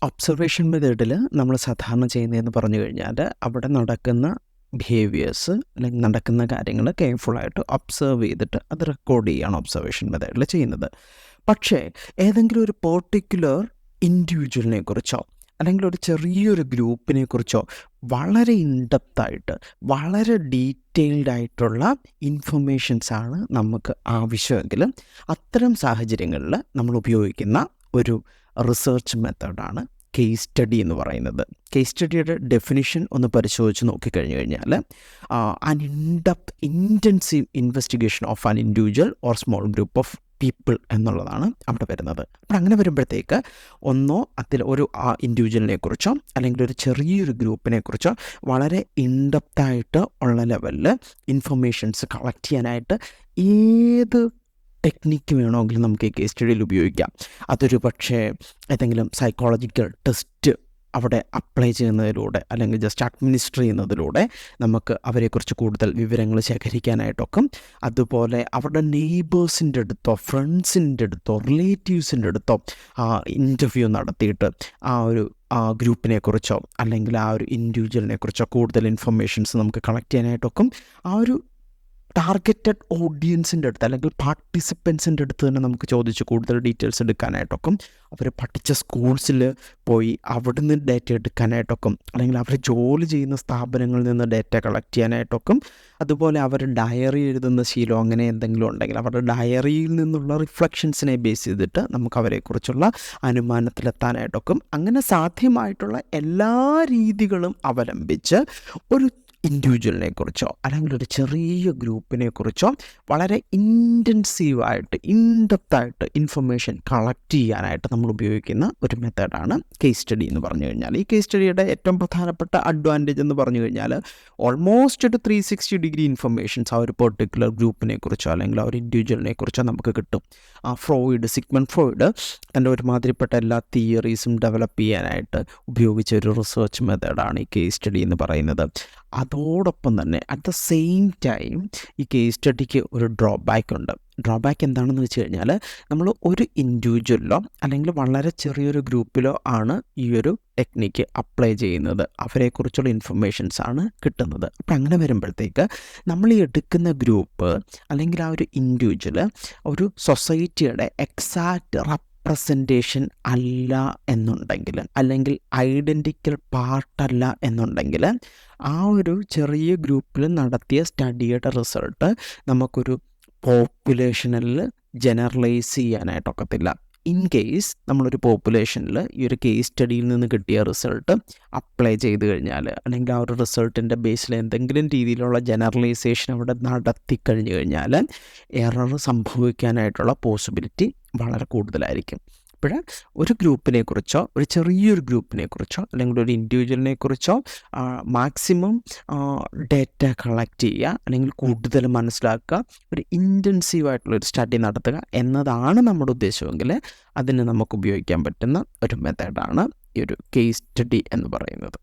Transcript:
Observation മെത്തേഡിൽ നമ്മൾ സാധാരണ ചെയ്യുന്നതെന്ന് പറഞ്ഞു കഴിഞ്ഞാൽ അവിടെ നടക്കുന്ന ബിഹേവിയേഴ്സ് അല്ലെങ്കിൽ നടക്കുന്ന കാര്യങ്ങൾ കെയർഫുള്ളായിട്ട് ഒബ്സർവ് ചെയ്തിട്ട് അത് റെക്കോർഡ് ചെയ്യുകയാണ് ഒബ്സർവേഷൻ മെത്തേഡിൽ ചെയ്യുന്നത്. പക്ഷേ ഏതെങ്കിലും ഒരു പെർട്ടിക്കുലർ ഇൻഡിവിജ്വലിനെ കുറിച്ചോ അല്ലെങ്കിൽ ഒരു ചെറിയൊരു ഗ്രൂപ്പിനെ കുറിച്ചോ വളരെ ഇൻഡെപ്തായിട്ട് വളരെ ഡീറ്റെയിൽഡ് ആയിട്ടുള്ള ഇൻഫർമേഷൻസാണ് നമുക്ക് ആവശ്യമെങ്കിൽ അത്തരം സാഹചര്യങ്ങളിൽ നമ്മൾ ഉപയോഗിക്കുന്ന ഒരു റിസർച്ച് മെത്തേഡാണ് കേസ് സ്റ്റഡി എന്ന് പറയുന്നത്. കേസ് സ്റ്റഡിയുടെ ഡെഫിനിഷൻ ഒന്ന് പരിശോധിച്ച് നോക്കിക്കഴിഞ്ഞു കഴിഞ്ഞാൽ an intensive investigation of an individual or small group of people എന്നുള്ളതാണ് അവിടെ വരുന്നത്. അപ്പോൾ അങ്ങനെ വരുമ്പോഴത്തേക്ക് ഒന്നോ ഒരു ഇൻഡിവിജ്വലിനെ കുറിച്ചോ അല്ലെങ്കിൽ ഒരു ചെറിയൊരു ഗ്രൂപ്പിനെ കുറിച്ചോ വളരെ ഇൻഡെപ്തായിട്ട് ഉള്ള ലെവലിൽ ഇൻഫർമേഷൻസ് കളക്ട് ചെയ്യാനായിട്ട് ഏത് ടെക്നിക്ക് വേണമെങ്കിലും നമുക്ക് ഈ കേസ് സ്റ്റഡിയിൽ ഉപയോഗിക്കാം. അതൊരു പക്ഷേ ഏതെങ്കിലും സൈക്കോളജിക്കൽ ടെസ്റ്റ് അവിടെ അപ്ലൈ ചെയ്യുന്നതിലൂടെ അല്ലെങ്കിൽ ജസ്റ്റ് അഡ്മിനിസ്റ്റർ ചെയ്യുന്നതിലൂടെ നമുക്ക് അവരെക്കുറിച്ച് കൂടുതൽ വിവരങ്ങൾ ശേഖരിക്കാനായിട്ടൊക്കെ, അതുപോലെ അവരുടെ നെയ്ബേഴ്സിൻ്റെ അടുത്തോ ഫ്രണ്ട്സിൻ്റെ അടുത്തോ റിലേറ്റീവ്സിൻ്റെ അടുത്തോ ഇൻ്റർവ്യൂ നടത്തിയിട്ട് ആ ഒരു ഗ്രൂപ്പിനെ കുറിച്ചോ അല്ലെങ്കിൽ ആ ഒരു ഇൻഡിവിജ്വലിനെ കുറിച്ചോ കൂടുതൽ ഇൻഫർമേഷൻസ് നമുക്ക് കളക്ട് ചെയ്യാനായിട്ടൊക്കെ ആ ഒരു ടാർഗറ്റഡ് ഓഡിയൻസിൻ്റെ അടുത്ത് അല്ലെങ്കിൽ പാർട്ടിസിപ്പൻസിൻ്റെ അടുത്ത് തന്നെ നമുക്ക് ചോദിച്ച് കൂടുതൽ ഡീറ്റെയിൽസ് എടുക്കാനായിട്ടൊക്കെ, അവർ പഠിച്ച സ്കൂൾസിൽ പോയി അവിടുന്ന് ഡേറ്റ എടുക്കാനായിട്ടൊക്കെ, അല്ലെങ്കിൽ അവർ ജോലി ചെയ്യുന്ന സ്ഥാപനങ്ങളിൽ നിന്ന് ഡേറ്റ കളക്ട് ചെയ്യാനായിട്ടൊക്കെ, അതുപോലെ അവർ ഡയറി എഴുതുന്ന ശീലം അങ്ങനെ എന്തെങ്കിലും ഉണ്ടെങ്കിൽ അവരുടെ ഡയറിയിൽ നിന്നുള്ള റിഫ്ലക്ഷൻസിനെ ബേസ് ചെയ്തിട്ട് നമുക്ക് അവരെക്കുറിച്ചുള്ള അനുമാനത്തിലെത്താനായിട്ടൊക്കെ, അങ്ങനെ സാധ്യമായിട്ടുള്ള എല്ലാ രീതികളും അവലംബിച്ച് ഒരു ഇൻഡിവിജ്വലിനെ കുറിച്ചോ അല്ലെങ്കിൽ ഒരു ചെറിയ ഗ്രൂപ്പിനെ കുറിച്ചോ വളരെ ഇൻറ്റൻസീവായിട്ട് ഇൻഡെപ്തായിട്ട് ഇൻഫർമേഷൻ കളക്ട് ചെയ്യാനായിട്ട് നമ്മൾ ഉപയോഗിക്കുന്ന ഒരു മെത്തേഡാണ് കേസ് സ്റ്റഡി എന്ന് പറഞ്ഞു കഴിഞ്ഞാൽ. ഈ കേസ് സ്റ്റഡിയുടെ ഏറ്റവും പ്രധാനപ്പെട്ട അഡ്വാൻറ്റേജ് എന്ന് പറഞ്ഞു കഴിഞ്ഞാൽ ഓൾമോസ്റ്റ് ഒരു 360 ഡിഗ്രി ഇൻഫർമേഷൻസ് ആ ഒരു പെർട്ടിക്കുലർ ഗ്രൂപ്പിനെ കുറിച്ചോ അല്ലെങ്കിൽ ആ ഒരു ഇൻഡിവിജ്വലിനെ കുറിച്ചോ നമുക്ക് കിട്ടും. സിഗ്മണ്ട് ഫ്രോയിഡ് തൻ്റെ ഒരുമാതിരിപ്പെട്ട എല്ലാ തിയറീസും ഡെവലപ്പ് ചെയ്യാനായിട്ട് ഉപയോഗിച്ച ഒരു റിസർച്ച് മെത്തേഡാണ് ഈ കേസ് സ്റ്റഡി എന്ന് പറയുന്നത്. അതോടൊപ്പം തന്നെ അറ്റ് ദ സെയിം ടൈം ഈ കേസ് സ്റ്റഡിക്ക് ഒരു ഡ്രോബാക്ക് ഉണ്ട്. ഡ്രോബാക്ക് എന്താണെന്ന് വെച്ച് കഴിഞ്ഞാൽ നമ്മൾ ഒരു ഇൻഡിവിജ്വലിലോ അല്ലെങ്കിൽ വളരെ ചെറിയൊരു ഗ്രൂപ്പിലോ ആണ് ഈ ഒരു ടെക്നിക്ക് അപ്ലൈ ചെയ്യുന്നത്, അവരെക്കുറിച്ചുള്ള ഇൻഫർമേഷൻസ് ആണ് കിട്ടുന്നത്. അപ്പം അങ്ങനെ വരുമ്പോഴത്തേക്ക് നമ്മൾ ഈ എടുക്കുന്ന ഗ്രൂപ്പ് അല്ലെങ്കിൽ ആ ഒരു ഇൻഡിവിജ്വൽ ഒരു സൊസൈറ്റിയുടെ എക്സാക്റ്റ് റെപ്രസെൻറ്റേഷൻ അല്ല എന്നുണ്ടെങ്കിൽ, അല്ലെങ്കിൽ ഐഡൻറ്റിക്കൽ പാർട്ടല്ല എന്നുണ്ടെങ്കിൽ, ആ ഒരു ചെറിയ ഗ്രൂപ്പിൽ നടത്തിയ സ്റ്റഡിയുടെ റിസൾട്ട് നമുക്കൊരു പോപ്പുലേഷനിൽ ജനറലൈസ് ചെയ്യാനായിട്ടൊക്കത്തില്ല. ഇൻ കേസ് നമ്മളൊരു പോപ്പുലേഷനിൽ ഈ ഒരു കേസ് സ്റ്റഡിയിൽ നിന്ന് കിട്ടിയ റിസൾട്ട് അപ്ലൈ ചെയ്ത് കഴിഞ്ഞാൽ, അല്ലെങ്കിൽ ആ ഒരു റിസൾട്ടിൻ്റെ ബേസിൽ എന്തെങ്കിലും രീതിയിലുള്ള ജനറലൈസേഷൻ അവിടെ നടത്തി കഴിഞ്ഞു കഴിഞ്ഞാൽ എറർ സംഭവിക്കാനായിട്ടുള്ള പോസിബിലിറ്റി വളരെ കൂടുതലായിരിക്കും. അപ്പോൾ ഒരു ഗ്രൂപ്പിനെ കുറിച്ചോ ഒരു ചെറിയൊരു ഗ്രൂപ്പിനെ കുറിച്ചോ അല്ലെങ്കിൽ ഒരു ഇൻഡിവിജ്വലിനെ കുറിച്ചോ മാക്സിമം ഡേറ്റ കളക്ട് ചെയ്യുക അല്ലെങ്കിൽ കൂടുതൽ മനസ്സിലാക്കുക, ഒരു ഇൻറ്റൻസീവായിട്ടുള്ളൊരു സ്റ്റഡി നടത്തുക എന്നതാണ് നമ്മുടെ ഉദ്ദേശമെങ്കിൽ അതിന് നമുക്ക് ഉപയോഗിക്കാൻ പറ്റുന്ന ഒരു മെത്തേഡാണ് ഈ ഒരു കേസ് സ്റ്റഡി എന്ന് പറയുന്നത്.